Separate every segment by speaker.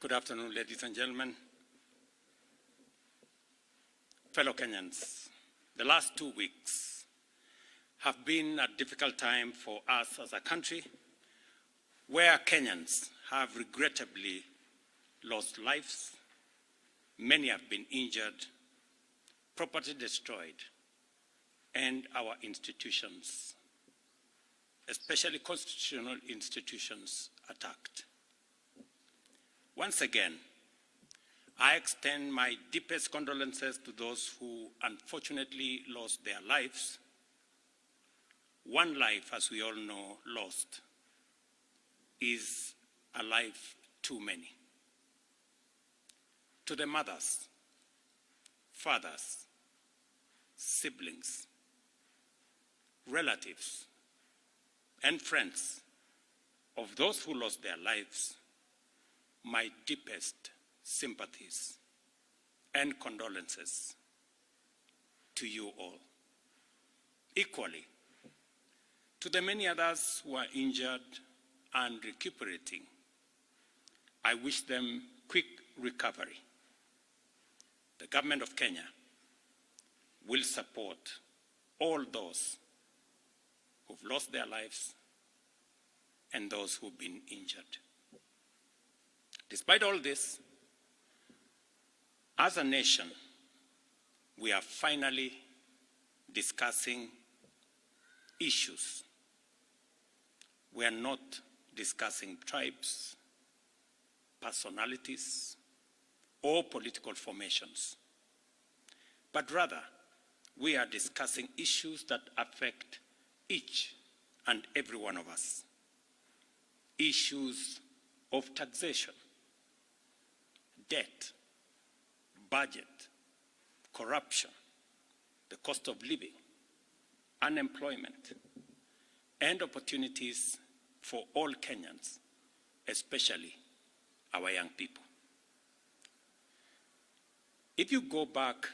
Speaker 1: Good afternoon, ladies and gentlemen. Fellow Kenyans, the last 2 weeks have been a difficult time for us as a country, where Kenyans have regrettably lost lives, many have been injured, property destroyed, and our institutions, especially constitutional institutions, attacked. Once again, I extend my deepest condolences to those who unfortunately lost their lives. One life, as we all know, lost is a life too many. To the mothers, fathers, siblings, relatives, and friends of those who lost their lives, my deepest sympathies and condolences to you all. Equally, to the many others who are injured and recuperating, I wish them quick recovery. The government of Kenya will support all those who've lost their lives and those who've been injured. Despite all this, as a nation, we are finally discussing issues. We are not discussing tribes, personalities, or political formations, but rather we are discussing issues that affect each and every one of us. Issues of taxation, debt, budget, corruption, the cost of living, unemployment, and opportunities for all Kenyans, especially our young people. If you go back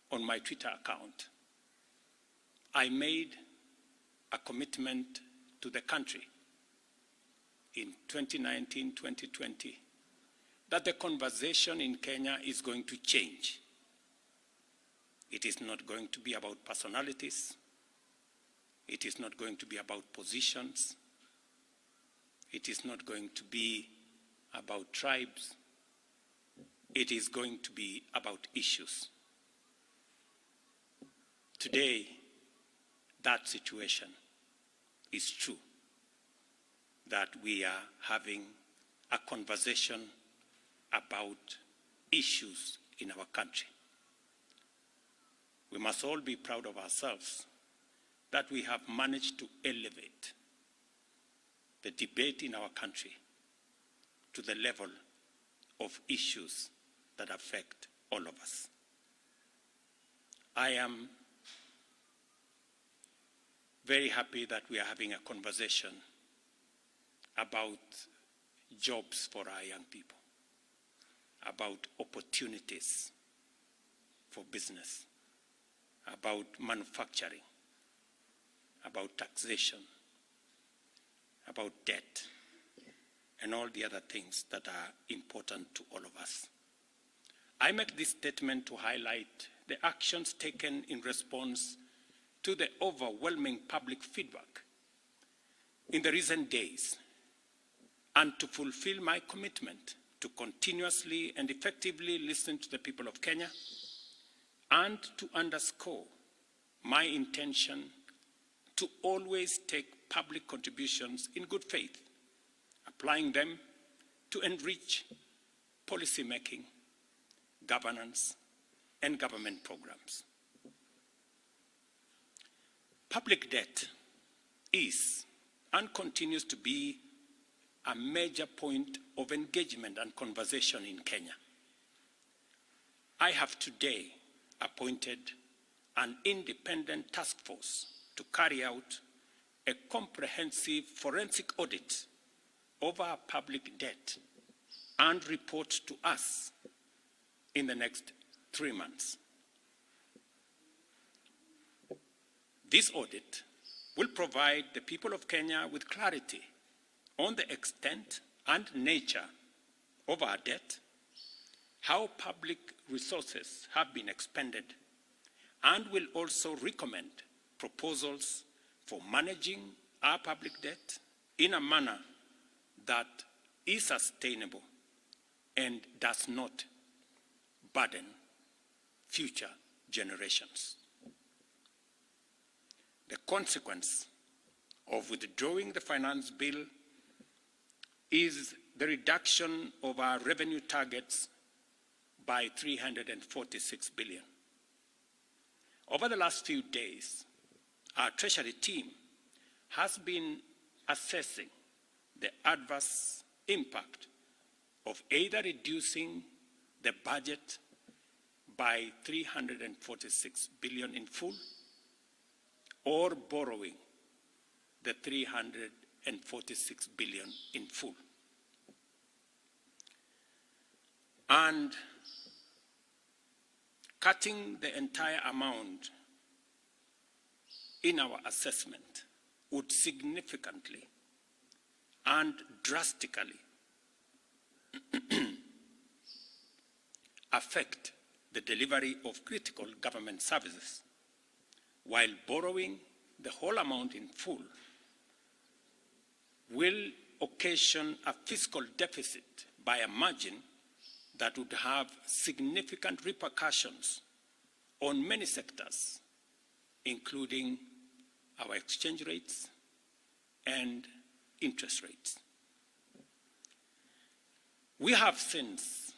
Speaker 1: on my Twitter account, I made a commitment to the country in 2019-2020 that the conversation in Kenya is going to change. It is not going to be about personalities. It is not going to be about positions. It is not going to be about tribes. It is going to be about issues. Today, that situation is true, that we are having a conversation about issues in our country. We must all be proud of ourselves that we have managed to elevate the debate in our country to the level of issues that affect all of us. I am very happy that we are having a conversation about jobs for our young people, about opportunities for business, about manufacturing, about taxation, about debt, and all the other things that are important to all of us. I make this statement to highlight the actions taken in response to the overwhelming public feedback in the recent days, and to fulfill my commitment to continuously and effectively listen to the people of Kenya, and to underscore my intention to always take public contributions in good faith, applying them to enrich policy making, governance, and government programs. Public debt is and continues to be a major point of engagement and conversation in Kenya. I have today appointed an independent task force to carry out a comprehensive forensic audit of our public debt and report to us in the next 3 months. This audit will provide the people of Kenya with clarity on the extent and nature of our debt, how public resources have been expended, and will also recommend proposals for managing our public debt in a manner that is sustainable and does not burden future generations. The consequence of withdrawing the finance bill is the reduction of our revenue targets by 346 billion. Over the last few days, our Treasury team has been assessing the adverse impact of either reducing the budget by 346 billion in full or borrowing the 346 billion in full. And cutting the entire amount in our assessment would significantly and drastically affect the delivery of critical government services, while borrowing the whole amount in full will occasion a fiscal deficit by a margin that would have significant repercussions on many sectors, including our exchange rates and interest rates. We have since,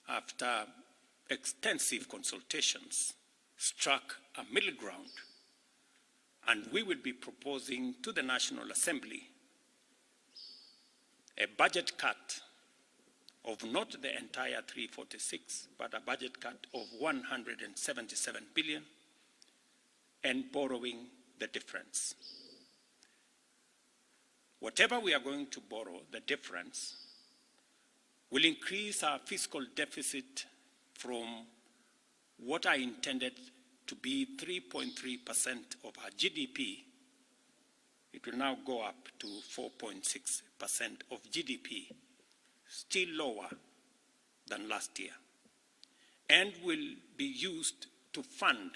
Speaker 1: after extensive consultations, struck a middle ground, and we will be proposing to the National Assembly a budget cut of not the entire 346, but a budget cut of 177 billion, and borrowing the difference. Whatever we are going to borrow, the difference, will increase our fiscal deficit from what I intended to be 3.3% of our GDP. It will now go up to 4.6% of GDP, still lower than last year, and will be used to fund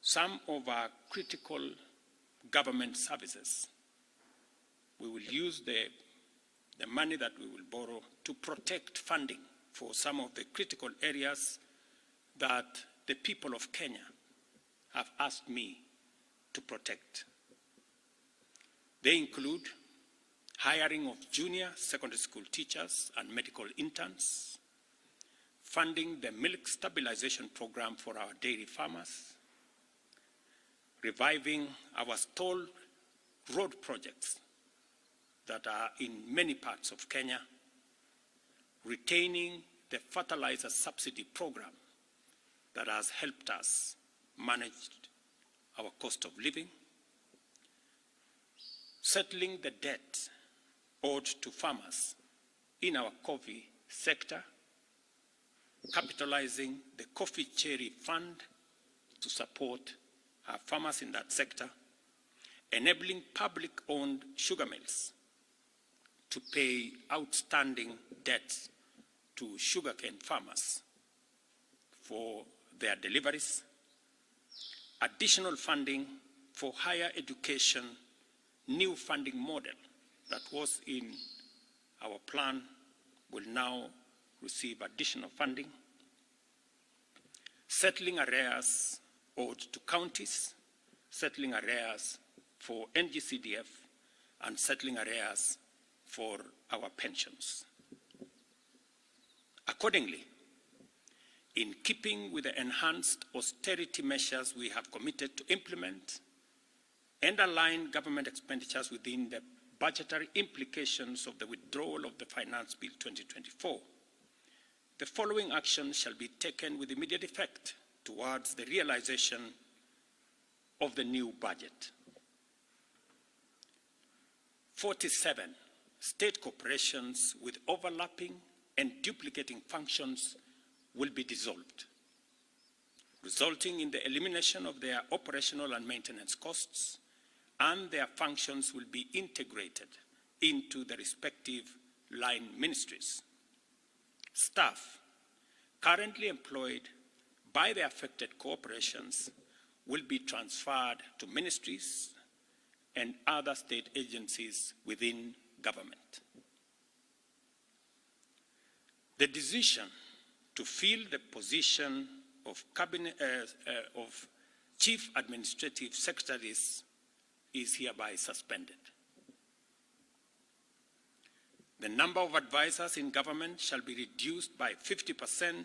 Speaker 1: some of our critical government services. We will use the money that we will borrow to protect funding for some of the critical areas that the people of Kenya have asked me to protect. They include hiring of junior secondary school teachers and medical interns, funding the milk stabilization program for our dairy farmers, reviving our stalled road projects that are in many parts of Kenya, retaining the fertilizer subsidy program that has helped us manage our cost of living, settling the debt owed to farmers in our coffee sector, capitalizing the coffee cherry fund to support our farmers in that sector, enabling public-owned sugar mills to pay outstanding debts to sugarcane farmers for their deliveries, additional funding for higher education, new funding model that was in our plan will now receive additional funding, settling arrears owed to counties, settling arrears for NGCDF, and settling arrears for our pensions. Accordingly, in keeping with the enhanced austerity measures we have committed to implement and align government expenditures within the budgetary implications of the withdrawal of the Finance Bill 2024, the following actions shall be taken with immediate effect towards the realization of the new budget. 47 state corporations with overlapping and duplicating functions will be dissolved, resulting in the elimination of their operational and maintenance costs, and their functions will be integrated into the respective line ministries. Staff currently employed by the affected corporations will be transferred to ministries and other state agencies within government. The decision to fill the position of Chief Administrative Secretaries is hereby suspended. The number of advisors in government shall be reduced by 50%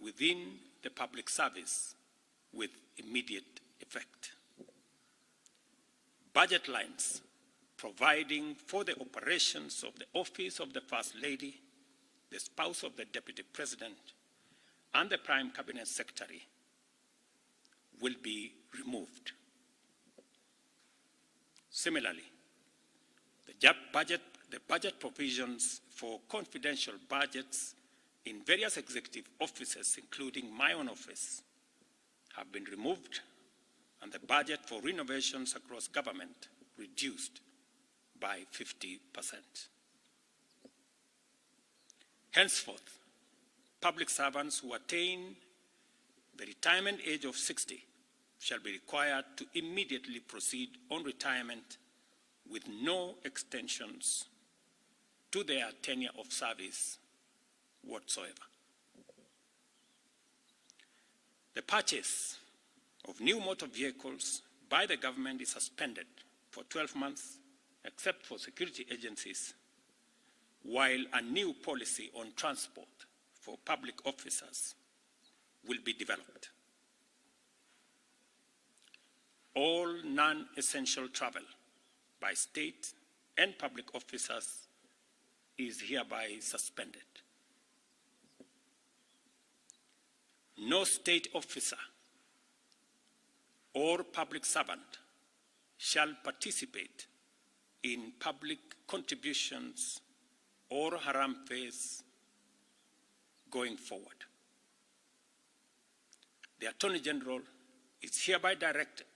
Speaker 1: within the public service with immediate effect. Budget lines providing for the operations of the Office of the First Lady, the spouse of the Deputy President, and the Prime Cabinet Secretary will be removed. Similarly, the budget provisions for confidential budgets in various executive offices, including my own office, have been removed, and the budget for renovations across government reduced by 50%. Henceforth, public servants who attain the retirement age of 60 shall be required to immediately proceed on retirement with no extensions to their tenure of service whatsoever. The purchase of new motor vehicles by the government is suspended for 12 months, except for security agencies, while a new policy on transport for public officers will be developed. All non-essential travel by state and public officers is hereby suspended. No state officer or public servant shall participate in public contributions or harambees going forward. The Attorney General is hereby directed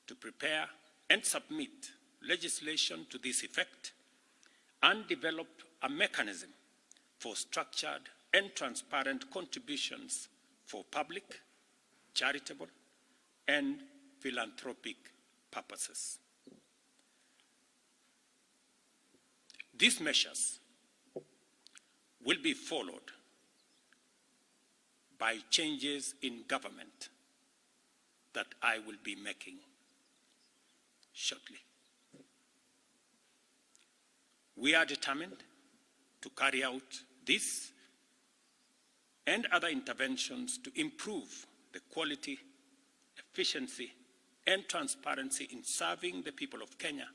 Speaker 1: to prepare and submit legislation to this effect and develop a mechanism for structured and transparent contributions for public, charitable, and philanthropic purposes. These measures will be followed by changes in government that I will be making shortly. We are determined to carry out this and other interventions to improve the quality, efficiency, and transparency in serving the people of Kenya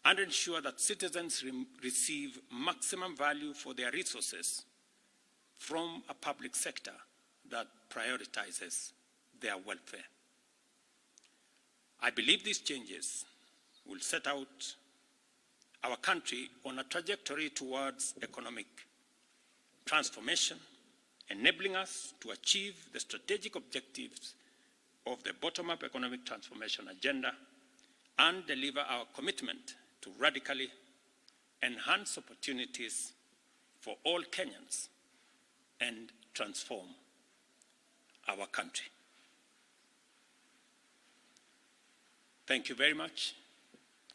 Speaker 1: and ensure that citizens receive maximum value for their resources from a public sector that prioritizes their welfare. I believe these changes will set out our country on a trajectory towards economic transformation, enabling us to achieve the strategic objectives of the bottom-up economic transformation agenda and deliver our commitment to radically enhance opportunities for all Kenyans and transform our country. Thank you very much.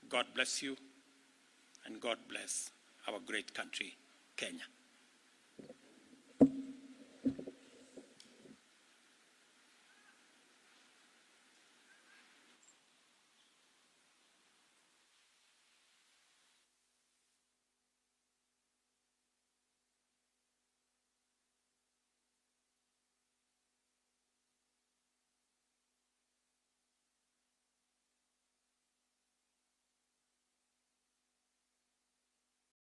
Speaker 1: God bless you, and God bless our great country, Kenya.